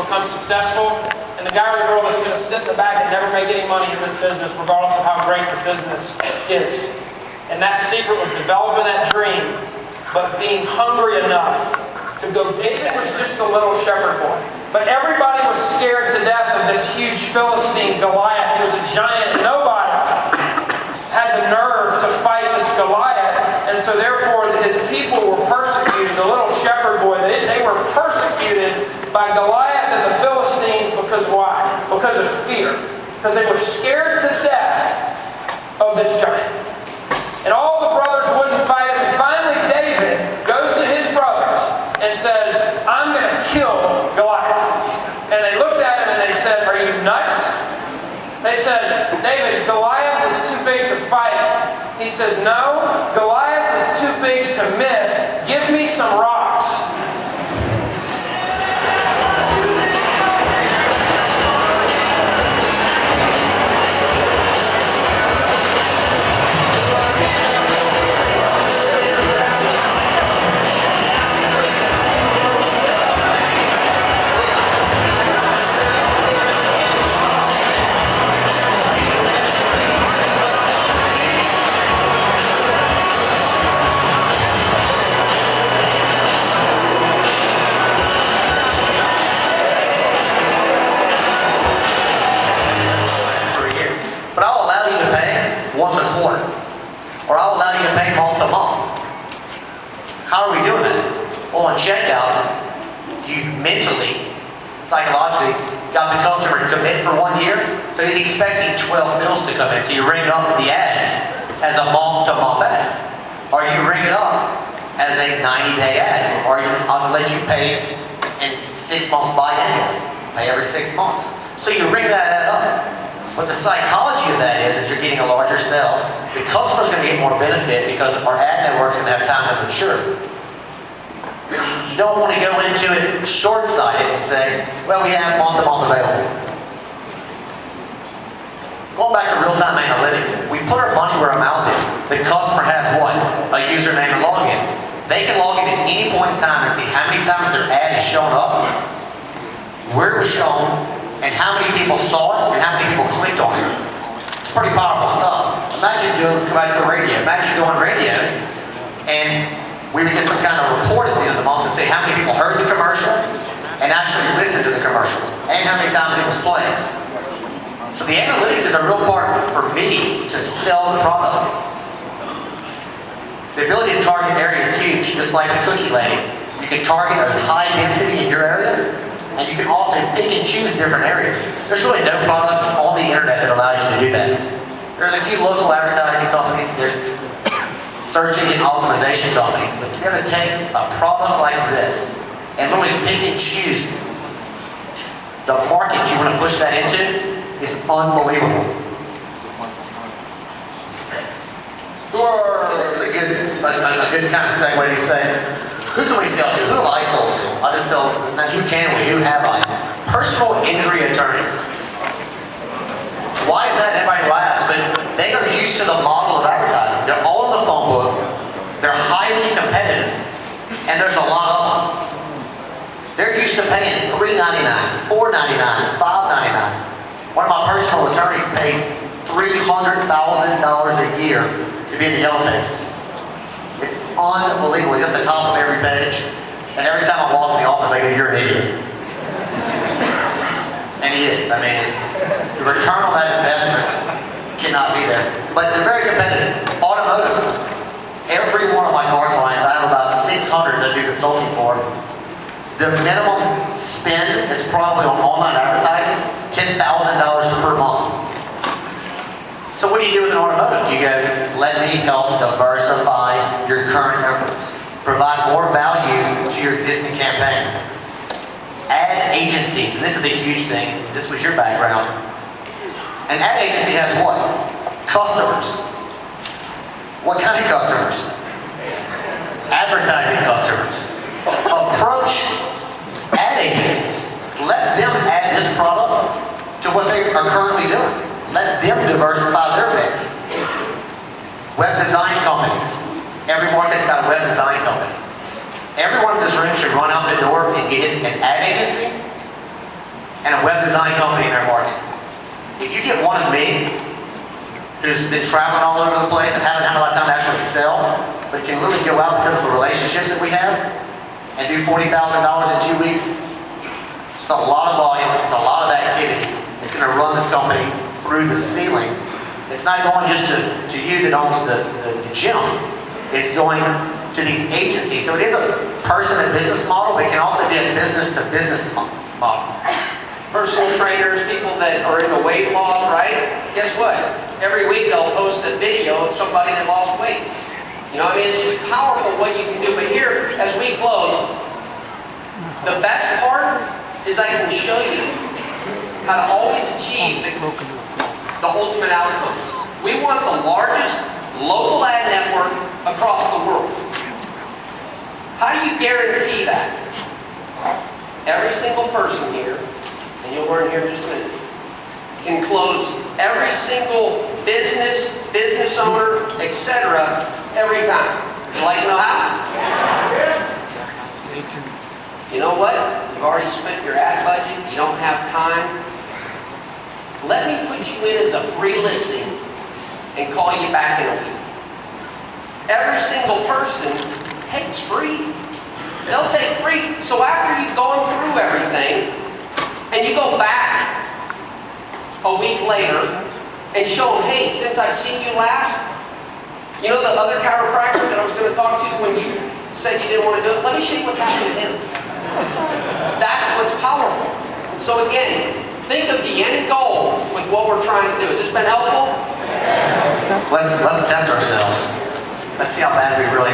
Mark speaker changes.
Speaker 1: become successful, and the guy or the girl that's going to sit in the back and never make any money in this business, regardless of how great the business is. And that secret was developing that dream, but being hungry enough to go. David was just a little shepherd boy, but everybody was scared to death of this huge Philistine Goliath. He was a giant, and nobody had the nerve to fight this Goliath, and so therefore his people were persecuted. The little shepherd boy, they were persecuted by Goliath and the Philistines because why? Because of fear. Because they were scared to death of this giant. And all the brothers wouldn't fight him. And finally David goes to his brothers and says, I'm going to kill Goliath. And they looked at him and they said, are you nuts? They said, David, Goliath is too big to fight. He says, no, Goliath is too big to miss. Give me some rocks.
Speaker 2: Once a quarter, or I'll allow you to pay month to month. How are we doing that? Well, on checkout, you've mentally, psychologically got the customer to commit for 1 year, so he's expecting 12 bills to come in. So you ring up the ad as a month-to-month ad, or you ring it up as a 90-day ad, or I'll let you pay in 6 months biannually, pay every 6 months. So you ring that ad up. But the psychology of that is you're getting a larger sale. The customer's going to get more benefit because our ad network's going to have time to mature. You don't want to go into it short-sighted and say, well, we have month-to-month available. Going back to real-time analytics, we put our money where our mouth is. The customer has what? A username and login. They can log in at any point in time and see how many times their ad has shown up, where it was shown, and how many people saw it, and how many people clicked on it. It's pretty powerful stuff. Imagine let's go back to the radio. Imagine going radio, and we would get some kind of report at the end of the month and say how many people heard the commercial, and actually listened to the commercial, and how many times it was played. So the analytics is a real part for me to sell the product. The ability to target areas is huge, just like the cookie lady. You can target a high density in your area, and you can often pick and choose different areas. There's really no product on the internet that allows you to do that. There's a few local advertising companies, there's search engine optimization companies, but you have to take a product like this and really pick and choose the market you want to push that into is unbelievable. This is a good kind of segue to say, who can we sell to? Who have I sold to? I just tell, now who can we? Who have I? Personal injury attorneys. Why is that? Everybody laughs, but they are used to the model of advertising. They're all in the phone book. They're highly competitive, and there's a lot of them. They're used to paying $3.99, $4.99, $5.99. One of my personal attorneys pays $300,000 a year to be in the Yellow Pages. It's unbelievable. He's at the top of every page. And every time I walk in the office, I go, you're an idiot. And he is. I mean, the return on that investment cannot be there. But they're very competitive. Automotive. Every one of my car clients, I have about 600 that I do consulting for. The minimum spend is probably on online advertising, $10,000 per month. So what do you do with an automotive? You go, let me help diversify your current efforts. Provide more value to your existing campaign. Ad agencies, and this is the huge thing. This was your background. An ad agency has what? Customers. What kind of customers? Advertising customers. Approach ad agencies. Let them add this product to what they are currently doing. Let them diversify their mix. Web design companies. Every market's got a web design company. Everyone in this room should run out the door and get an ad agency and a web design company in their market. If you get one of me, who's been traveling all over the place and haven't had a lot of time to actually sell, but can really go out because of the relationships that we have, and do $40,000 in 2 weeks, it's a lot of volume, it's a lot of activity. It's going to run this company through the ceiling. It's not going just to you that owns the gym. It's going to these agencies. So it is a person-to-business model, but it can also be a business-to-business model.
Speaker 3: Personal trainers, people that are into weight loss, right? Guess what? Every week they'll post a video of somebody that lost weight. You know, I mean, it's just powerful what you can do. But here, as we close, the best part is I can show you how to always achieve the ultimate outcome. We want the largest local ad network across the world. How do you guarantee that? Every single person here, and you'll learn here in just a minute, can close every single business owner, etc., every time. Would you like to know how?
Speaker 4: Stay tuned.
Speaker 3: You know what? You've already spent your ad budget. You don't have time. Let me put you in as a free listing and call you back in a week. Every single person takes free. They'll take free. So after you've gone through everything, and you go back a week later and show them, hey, since I've seen you last, you know the other chiropractor that I was going to talk to when you said you didn't want to do it? Let me show you what's happening to him. That's what's powerful. So again, think of the end goal with what we're trying to do. Has this been helpful?
Speaker 2: Let's test ourselves. Let's see how bad we really